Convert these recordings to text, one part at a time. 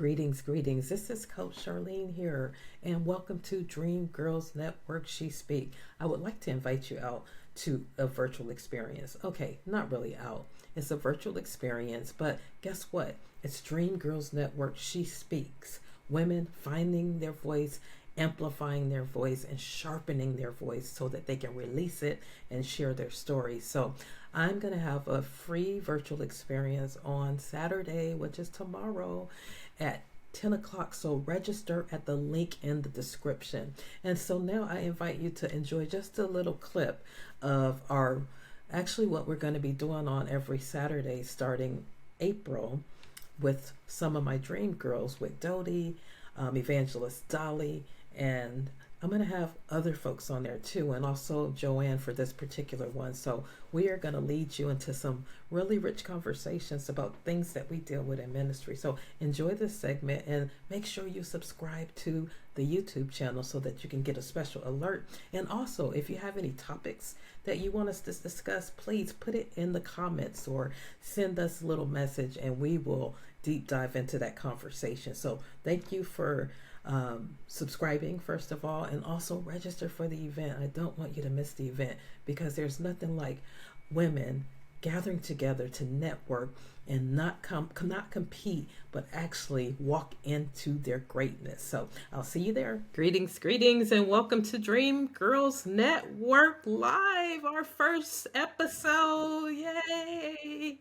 Greetings, greetings. This is Coach Charlene here, and welcome to Dream Gurlz Network. She Speak. I would like to invite you out to a virtual experience. Okay, not really out. It's a virtual experience, but guess what? It's Dream Gurlz Network. She Speaks. Women finding their voice, amplifying their voice, and sharpening their voice so that they can release it and share their stories. So I'm going to have a free virtual experience on Saturday, which is tomorrow at 10 o'clock. So register at the link in the description. And so now I invite you to enjoy just a little clip of actually what we're going to be doing on every Saturday starting April with some of my dream girls with Dodie, Evangelist Dolly, and I'm going to have other folks on there too, and also Joanne for this particular one. So we are going to lead you into some really rich conversations about things that we deal with in ministry. So enjoy this segment and make sure you subscribe to the YouTube channel so that you can get a special alert. And also, if you have any topics that you want us to discuss, please put it in the comments or send us a little message and we will deep dive into that conversation. So thank you for subscribing first of all, and also register for the event. I don't want you to miss the event because there's nothing like women gathering together to network and not compete, but actually walk into their greatness. So I'll see you there. Greetings, greetings, and welcome to Dream Gurlz Network Live, our first episode. Yay!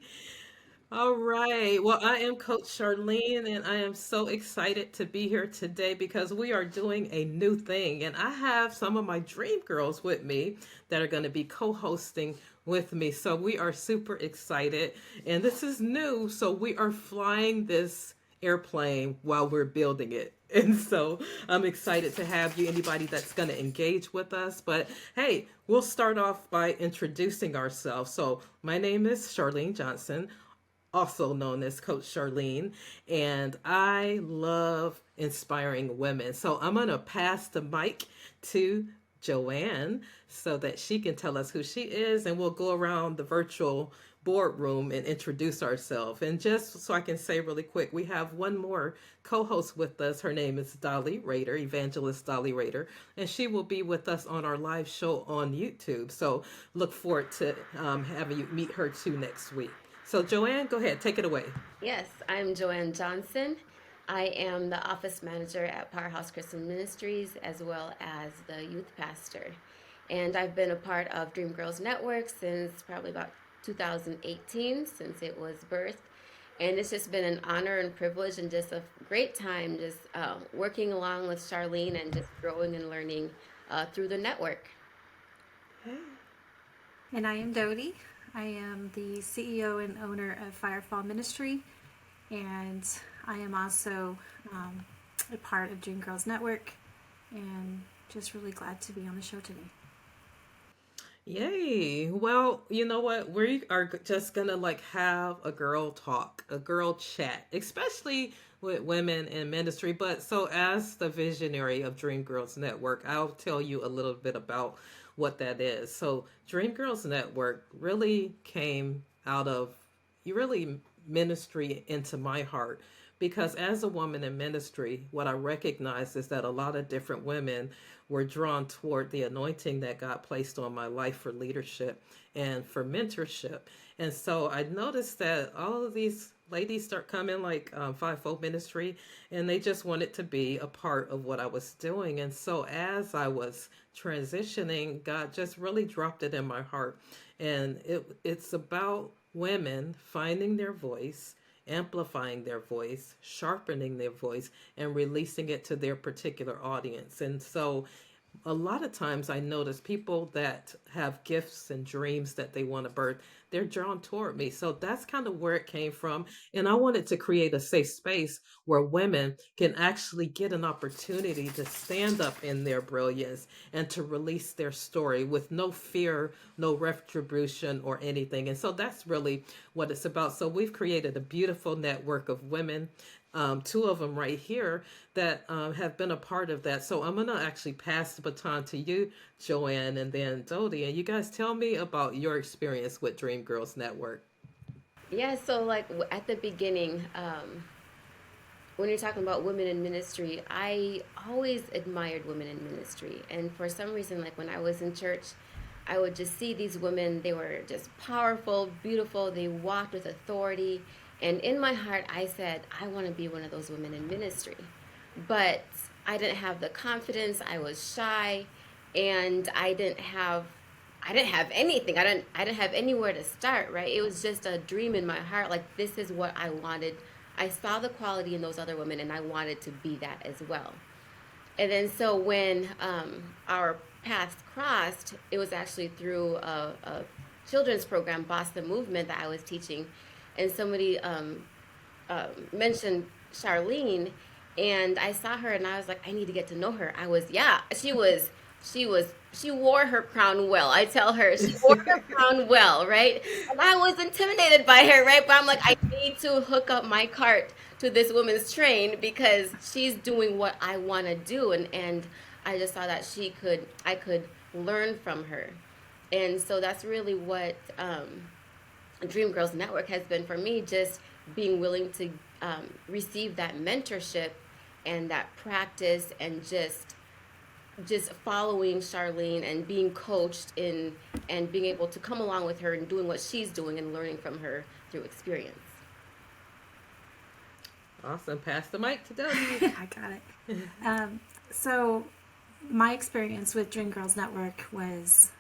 All right. Well, I am Coach Charlene, and I am so excited to be here today because we are doing a new thing. And I have some of my dream girls with me that are going to be co hosting with me. So we are super excited. And this is new. So we are flying this airplane while we're building it. And so I'm excited to have you, anybody that's going to engage with us. But hey, we'll start off by introducing ourselves. So my name is Charlene Johnson, also known as Coach Charlene, and I love inspiring women. So I'm going to pass the mic to Joanne so that she can tell us who she is, and we'll go around the virtual boardroom and introduce ourselves. And just so I can say really quick, we have one more co-host with us. Her name is Dolly Rader, Evangelist Dolly Rader, and she will be with us on our live show on YouTube. So look forward to having you meet her too next week. So Joanne, go ahead, take it away. Yes, I'm Joanne Johnson. I am the office manager at Powerhouse Christian Ministries as well as the youth pastor. And I've been a part of Dream Gurlz Network since probably about 2018, since it was birthed. And it's just been an honor and privilege and just a great time just working along with Charlene and just growing and learning through the network. And I am Dodie. I am the CEO and owner of Firefall Ministry, and I am also a part of Dream Gurlz Network, and just really glad to be on the show today. Yay. Well, you know what? We are just going to have a girl talk, a girl chat, especially with women in ministry. But so as the visionary of Dream Gurlz Network, I'll tell you a little bit about what that is. So Dream Gurlz Network really came out of ministry into my heart, because as a woman in ministry, what I recognize is that a lot of different women were drawn toward the anointing that God placed on my life for leadership and for mentorship. And so I noticed that all of these ladies start coming fivefold ministry, and they just wanted to be a part of what I was doing. And so as I was transitioning, God just really dropped it in my heart. And it's about women finding their voice, amplifying their voice, sharpening their voice, and releasing it to their particular audience. And so a lot of times I notice people that have gifts and dreams that they want to birth, they're drawn toward me. So that's kind of where it came from. And I wanted to create a safe space where women can actually get an opportunity to stand up in their brilliance and to release their story with no fear, no retribution or anything. And so that's really what it's about. So we've created a beautiful network of women, two of them right here that have been a part of that. So I'm going to actually pass the baton to you, Joanne, and then Dodie. And you guys tell me about your experience with Dream Gurlz Network. Yeah, so at the beginning, when you're talking about women in ministry, I always admired women in ministry. And for some reason, like when I was in church, I would just see these women. They were just powerful, beautiful. They walked with authority. And in my heart, I said, I want to be one of those women in ministry. But I didn't have the confidence. I was shy, and I didn't have anything. I didn't have anywhere to start, right? It was just a dream in my heart, like this is what I wanted. I saw the quality in those other women, and I wanted to be that as well. And then so when our paths crossed, it was actually through a children's program, Boston Movement, that I was teaching, and somebody mentioned Charlene, and I saw her, and I was like, I need to get to know her. Yeah, she wore her crown well. I tell her she wore her crown well, right? And I was intimidated by her, right? But I'm like, I need to hook up my cart to this woman's train because she's doing what I want to do, and I just saw that I could learn from her, and so that's really what Dream Gurlz Network has been for me, just being willing to receive that mentorship and that practice, and just following Charlene and being coached in, and being able to come along with her and doing what she's doing and learning from her through experience. Awesome. Pass the mic to Debbie. I got it. So my experience with Dream Gurlz Network was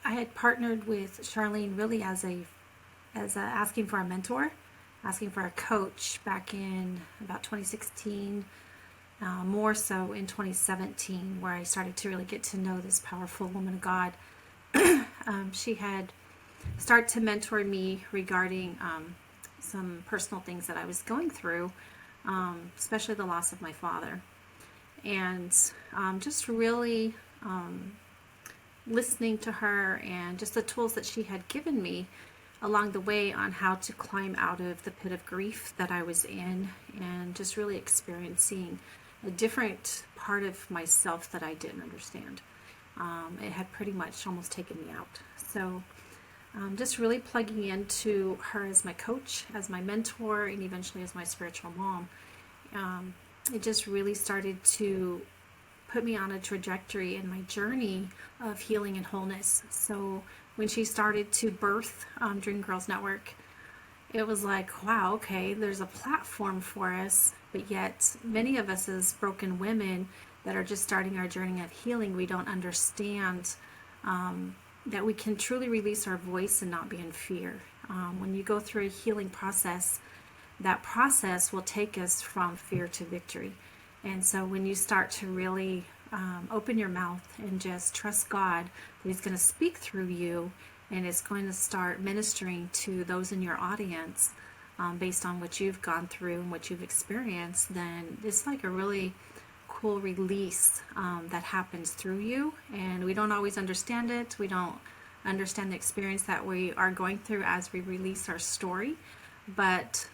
I had partnered with Charlene really as asking for a mentor, asking for a coach back in about 2016, more so in 2017, where I started to really get to know this powerful woman of God. She had started to mentor me regarding some personal things that I was going through, especially the loss of my father. And just really listening to her and just the tools that she had given me along the way on how to climb out of the pit of grief that I was in, and just really experiencing a different part of myself that I didn't understand. It had pretty much almost taken me out. So just really plugging into her as my coach, as my mentor, and eventually as my spiritual mom. It just really started to put me on a trajectory in my journey of healing and wholeness. So when she started to birth Dream Gurlz Network, it was like, wow, okay, there's a platform for us, but yet many of us as broken women that are just starting our journey of healing, we don't understand that we can truly release our voice and not be in fear. When you go through a healing process, that process will take us from fear to victory. And so when you start to really open your mouth and just trust God that He's going to speak through you, and it's going to start ministering to those in your audience based on what you've gone through and what you've experienced, then it's like a really cool release that happens through you. And we don't always understand it. We don't understand the experience that we are going through as we release our story. But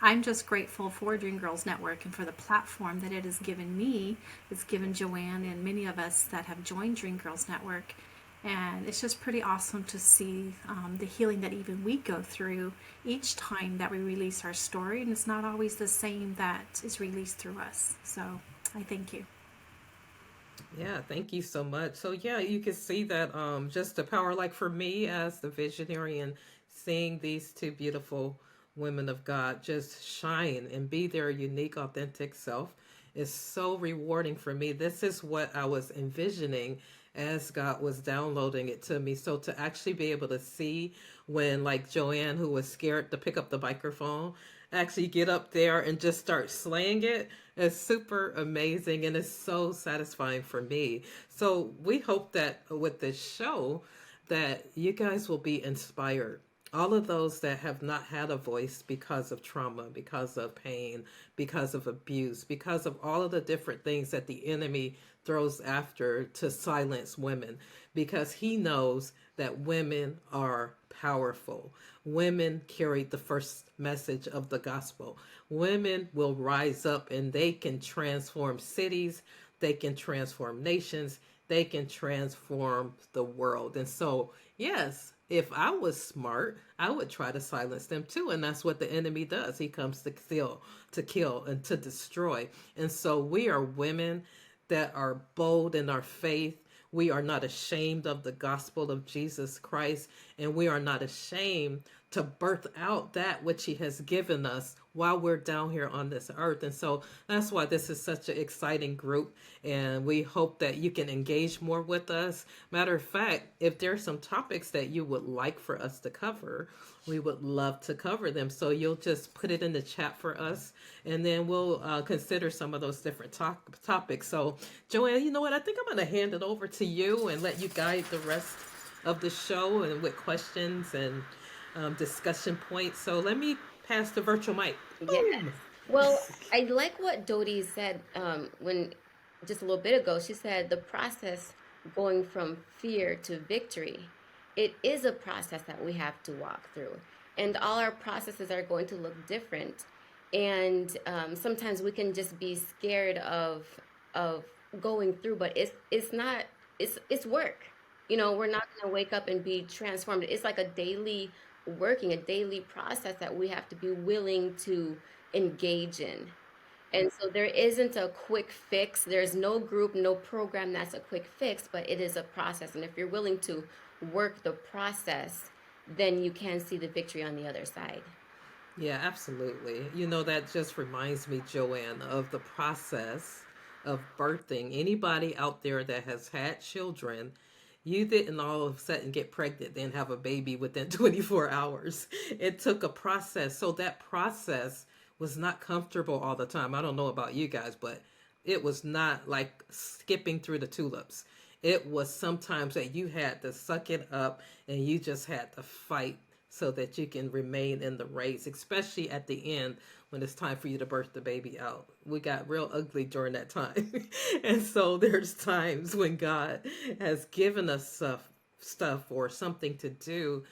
I'm just grateful for Dream Gurlz Network and for the platform that it has given me. It's given Joanne and many of us that have joined Dream Gurlz Network. And it's just pretty awesome to see the healing that even we go through each time that we release our story. And it's not always the same that is released through us. So I thank you. Yeah, thank you so much. So yeah, you can see that just the power, like for me as the visionary, and seeing these two beautiful women of God just shine and be their unique, authentic self is so rewarding for me. This is what I was envisioning as God was downloading it to me. So to actually be able to see when, like Joanne, who was scared to pick up the microphone, actually get up there and just start slaying it is super amazing, and it's so satisfying for me. So we hope that with this show that you guys will be inspired. All of those that have not had a voice because of trauma, because of pain, because of abuse, because of all of the different things that the enemy throws after to silence women, because he knows that women are powerful. Women carry the first message of the gospel. Women will rise up and they can transform cities, they can transform nations, they can transform the world. And so, yes, if I was smart, I would try to silence them too. And that's what the enemy does. He comes to steal, to kill, and to destroy. And so we are women that are bold in our faith. We are not ashamed of the gospel of Jesus Christ, and we are not ashamed to birth out that which He has given us while we're down here on this earth. And so that's why this is such an exciting group, and we hope that you can engage more with us. Matter of fact, if there's some topics that you would like for us to cover, we would love to cover them. So you'll just put it in the chat for us, and then we'll consider some of those different topics. So, Joanne, you know what? I think I'm going to hand it over to you and let you guide the rest of the show and with questions and discussion points. So let me pass the virtual mic. Yes. Boom. Well, I like what Dodie said when just a little bit ago. She said the process going from fear to victory. It is a process that we have to walk through, and all our processes are going to look different. And sometimes we can just be scared of going through, but it's not. It's work. We're not going to wake up and be transformed. It's like a daily working, a daily process that we have to be willing to engage in. And so there isn't a quick fix. There's no group, no program that's a quick fix, but it is a process. And if you're willing to work the process, then you can see the victory on the other side. Yeah, absolutely. You know, that just reminds me, Joanne, of the process of birthing. Anybody out there that has had children, you didn't all of a sudden get pregnant and have a baby within 24 hours. It took a process. So that process was not comfortable all the time. I don't know about you guys, but it was not like skipping through the tulips. It was sometimes that you had to suck it up and you just had to fight so that you can remain in the race, especially at the end when it's time for you to birth the baby out. We got real ugly during that time. And so there's times when God has given us stuff or something to do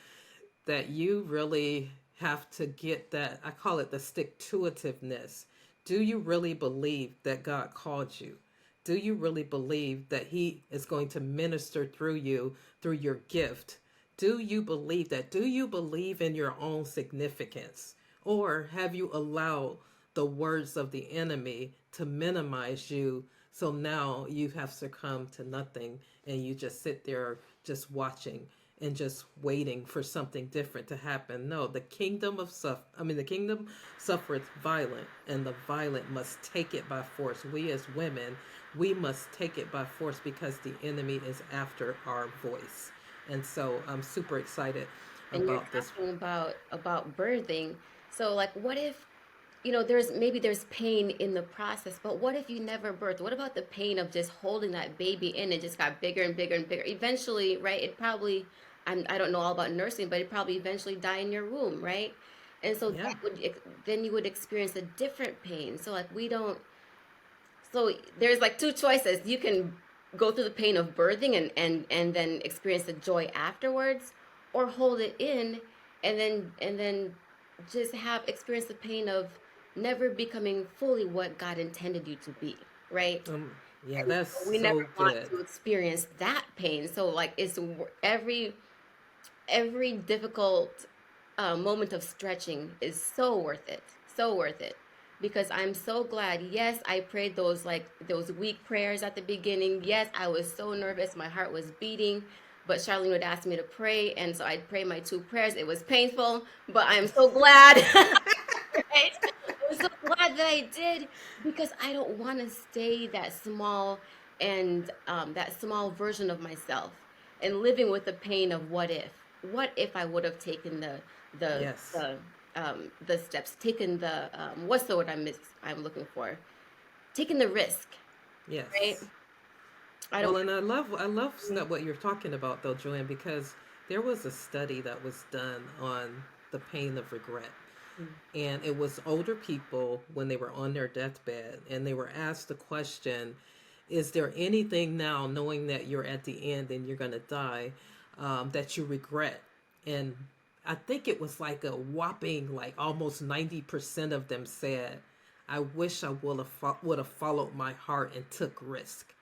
that you really have to get that, I call it the stick-to-itiveness. Do you really believe that God called you? Do you really believe that He is going to minister through you, through your gift? Do you believe that? Do you believe in your own significance? Or have you allowed the words of the enemy to minimize you? So now you have succumbed to nothing and you just sit there just watching and just waiting for something different to happen. No, the kingdom suffereth violent, and the violent must take it by force. We as women, we must take it by force because the enemy is after our voice. And so I'm super excited And you're about this. talking about birthing. So like what if there's pain in the process, but what if you never birthed? What about the pain of just holding that baby in? It just got bigger and bigger and bigger. Eventually, right? I don't know all about nursing, but it probably eventually die in your womb, right? And so Yeah. then you would experience a different pain. So like we don't. So there's like two choices. You can go through the pain of birthing and then experience the joy afterwards, or hold it in and then just have experience the pain of never becoming fully what God intended you to be, right? Yeah, And that's we never so want good. to experience that pain. So like every difficult moment of stretching is so worth it, so worth it, because I'm so glad. Yes, I prayed those weak prayers at the beginning. Yes, I was so nervous, my heart was beating, but Charlene would ask me to pray, and so I'd pray my two prayers. It was painful, but I'm so glad. Right? I'm so glad that I did, because I don't want to stay that small and that small version of myself and living with the pain of what if I would have taken the Yes. the the steps, taken the what's the word I'm looking for, taking the risk, right? Yes. I don't Well, want and I love to. what you're talking about though, Joanne, because there was a study that was done on the pain of regret. And it was older people when they were on their deathbed and they were asked the question, is there anything now, knowing that you're at the end and you're going to die, that you regret? And I think it was like a whopping, like almost 90% of them said, I wish I would have followed my heart and took risk.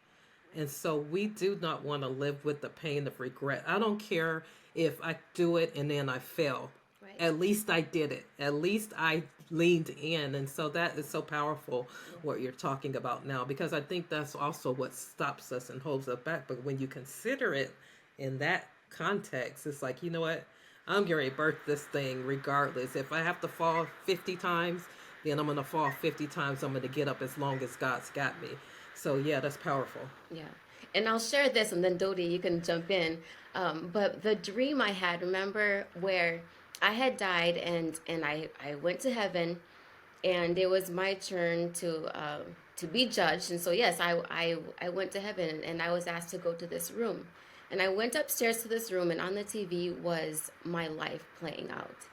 And so we do not want to live with the pain of regret. I don't care if I do it and then I fail. Right. At least I did it. At least I leaned in. And so that is so powerful what you're talking about now, because I think that's also what stops us and holds us back. But when you consider it in that context, it's like, you know what? I'm going to birth this thing regardless. If I have to fall 50 times, then I'm going to fall 50 times. I'm going to get up as long as God's got me. So, yeah, that's powerful. Yeah. And I'll share this and then Dodie, you can jump in. But the dream I had, remember where I had died and I went to heaven and it was my turn to be judged. And so, yes, I went to heaven and I was asked to go to this room. And I went upstairs to this room and on the TV was my life playing out.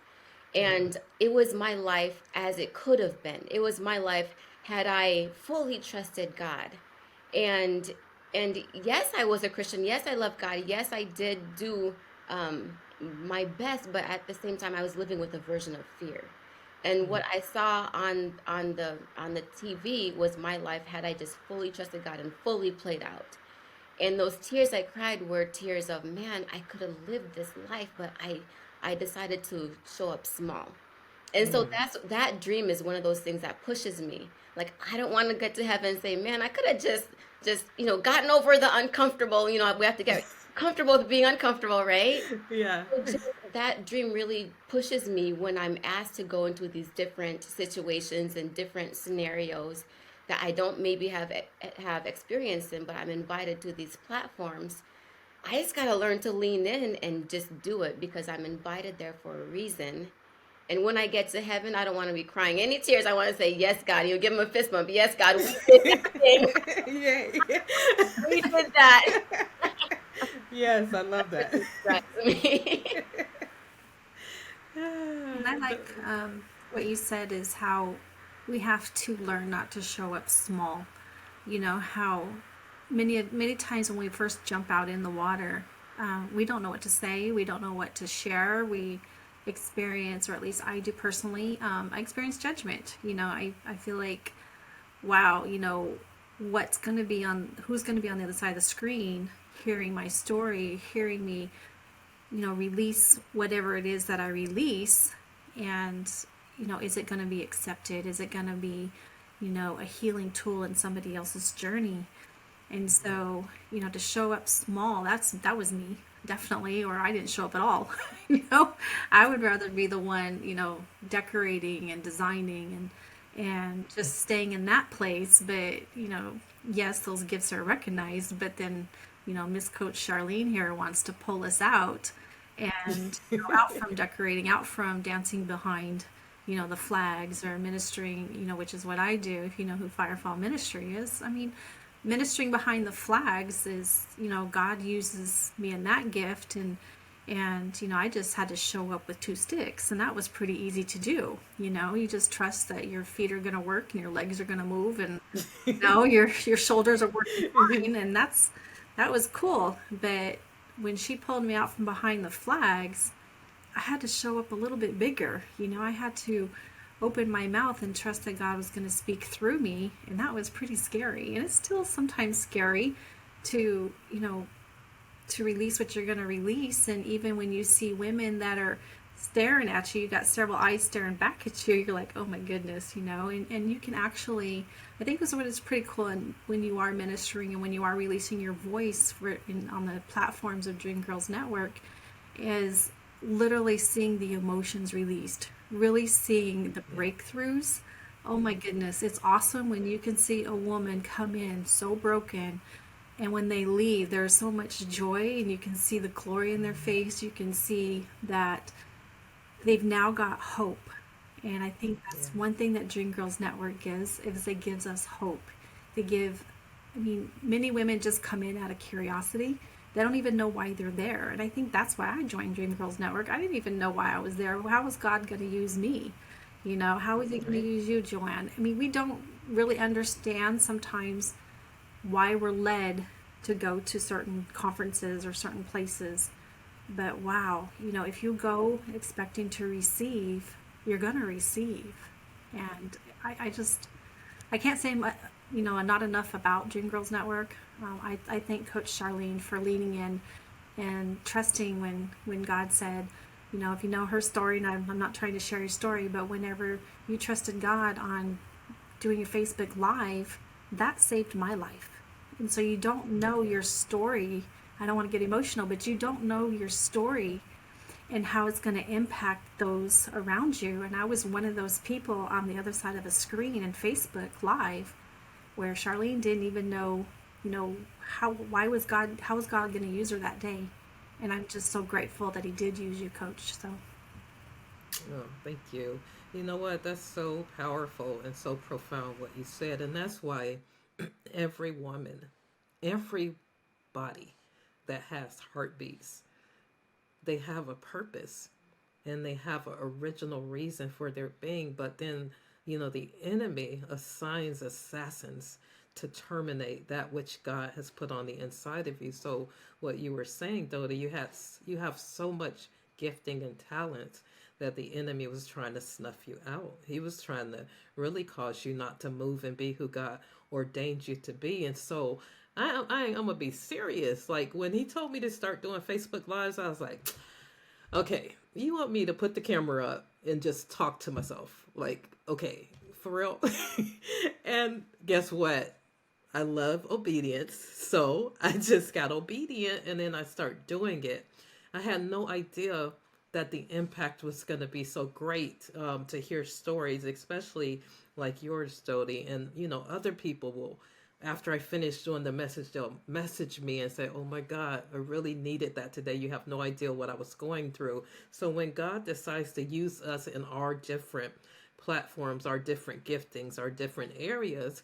And it was my life as it could have been. It was my life had I fully trusted God. And and yes, I was a Christian. Yes, I love God. Yes, I did do my best, but at the same time, I was living with a version of fear. And what I saw on the TV was my life had I just fully trusted God and fully played out. And those tears I cried were tears of, man, I could have lived this life, but I decided to show up small. And so that dream is one of those things that pushes me. Like I don't want to get to heaven and say, man, I could have just gotten over the uncomfortable. We have to get comfortable with being uncomfortable, right? Yeah. So that dream really pushes me when I'm asked to go into these different situations and different scenarios that I don't maybe have experience in, but I'm invited to these platforms. I just gotta learn to lean in and just do it because I'm invited there for a reason. And when I get to heaven, I don't want to be crying any tears. I want to say, "Yes, God." You give him a fist bump. Yes, God, we did that thing. Yeah. We did that. Yes, I love that. That's me. And I like what you said is how we have to learn not to show up small. How many times when we first jump out in the water, we don't know what to say. We don't know what to share. We experience, or at least I do personally, I experience judgment. I feel like, wow, who's going to be on the other side of the screen, hearing my story, hearing me, release whatever it is that I release. And, is it going to be accepted? Is it going to be, a healing tool in somebody else's journey? And so, to show up small, that was me, definitely, or I didn't show up at all. I would rather be the one, decorating and designing and just staying in that place. But, yes, those gifts are recognized, but then, Miss Coach Charlene here wants to pull us out and out from decorating, out from dancing behind, the flags, or ministering, which is what I do. If you know who Firefall Ministry is, ministering behind the flags is, God uses me in that gift. And I just had to show up with two sticks, and that was pretty easy to do. You just trust that your feet are going to work and your legs are going to move, and your shoulders are working fine, and that was cool. But when she pulled me out from behind the flags, I had to show up a little bit bigger. I had to open my mouth and trust that God was going to speak through me, and that was pretty scary. And it's still sometimes scary to to release what you're going to release. And even when you see women that are staring at you, you got several eyes staring back at you, you're like, oh my goodness, and you can actually, I think this is what is pretty cool. And when you are ministering and when you are releasing your voice on the platforms of Dream Gurlz Network, is literally seeing the emotions released, really seeing the breakthroughs. Oh my goodness, it's awesome when you can see a woman come in so broken, and when they leave, there's so much joy, and you can see the glory in their face. You can see that they've now got hope. And I think that's one thing that Dream Gurlz Network gives, is it gives us hope. Many women just come in out of curiosity. They don't even know why they're there. And I think that's why I joined Dream Gurlz Network. I didn't even know why I was there. How was God going to use me? How is he going to use you, Joanne? We don't really understand sometimes why we're led to go to certain conferences or certain places. But wow, if you go expecting to receive, you're going to receive. And I I can't say not enough about Dream Gurlz Network. I thank Coach Charlene for leaning in and trusting when God said, if you know her story, and I'm not trying to share your story, but whenever you trusted God on doing a Facebook Live, that saved my life. And so you don't know your story. I don't want to get emotional, but you don't know your story and how it's going to impact those around you. And I was one of those people on the other side of a screen in Facebook Live where Charlene didn't even know, how was God going to use her that day? And I'm just so grateful that he did use you, Coach. So Oh, thank you. You know what? That's so powerful and so profound what you said. And that's why every woman, everybody that has heartbeats, they have a purpose and they have an original reason for their being. But then, the enemy assigns assassins to terminate that which God has put on the inside of you. So what you were saying, Dodi, you have so much gifting and talent that the enemy was trying to snuff you out. He was trying to really cause you not to move and be who God ordained you to be. And so I'm gonna be serious. Like when he told me to start doing Facebook Lives, I was like, okay, you want me to put the camera up and just talk to myself? Like, okay, for real? And guess what? I love obedience. So I just got obedient and then I start doing it. I had no idea that the impact was going to be so great, to hear stories, especially like yours, Dodie. And, other people will, after I finish doing the message, they'll message me and say, oh my God, I really needed that today. You have no idea what I was going through. So when God decides to use us in our different platforms, our different giftings, our different areas,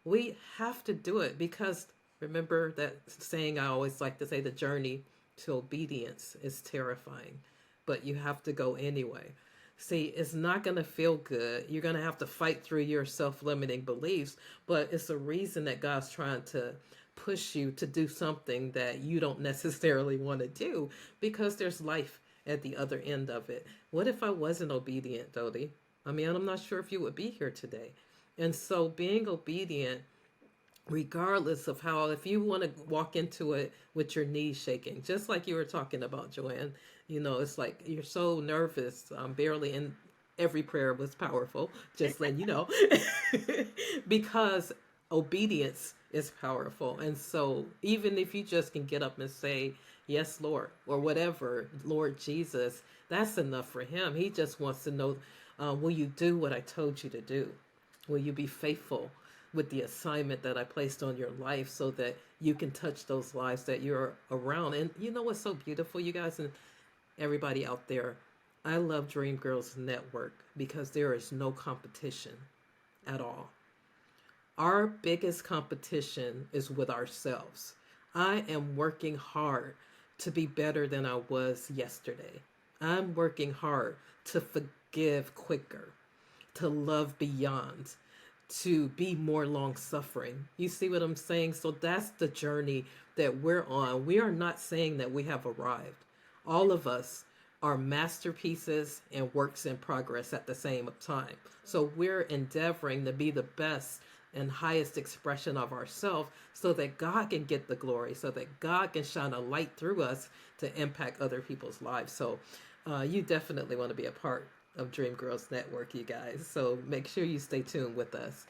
we have to do it because remember that saying I always like to say, the journey to obedience is terrifying, but you have to go anyway. See, it's not going to feel good. You're going to have to fight through your self-limiting beliefs, but it's a reason that God's trying to push you to do something that you don't necessarily want to do because there's life at the other end of it. What if I wasn't obedient, Dodie? I mean, I'm not sure if you would be here today. And so being obedient, regardless of how, if you want to walk into it with your knees shaking, just like you were talking about, Joanne, it's like you're so nervous. Barely in every prayer was powerful, just letting you know, because obedience is powerful. And so even if you just can get up and say, yes, Lord, or whatever, Lord Jesus, that's enough for him. He just wants to know, will you do what I told you to do? Will you be faithful with the assignment that I placed on your life so that you can touch those lives that you're around? And you know what's so beautiful, you guys and everybody out there? I love Dream Gurlz Network because there is no competition at all. Our biggest competition is with ourselves. I am working hard to be better than I was yesterday. I'm working hard to forgive quicker, to love beyond, to be more long suffering. You see what I'm saying? So that's the journey that we're on. We are not saying that we have arrived. All of us are masterpieces and works in progress at the same time. So we're endeavoring to be the best and highest expression of ourselves so that God can get the glory, so that God can shine a light through us to impact other people's lives. So you definitely want to be a part of Dream Gurlz Network, you guys. So make sure you stay tuned with us.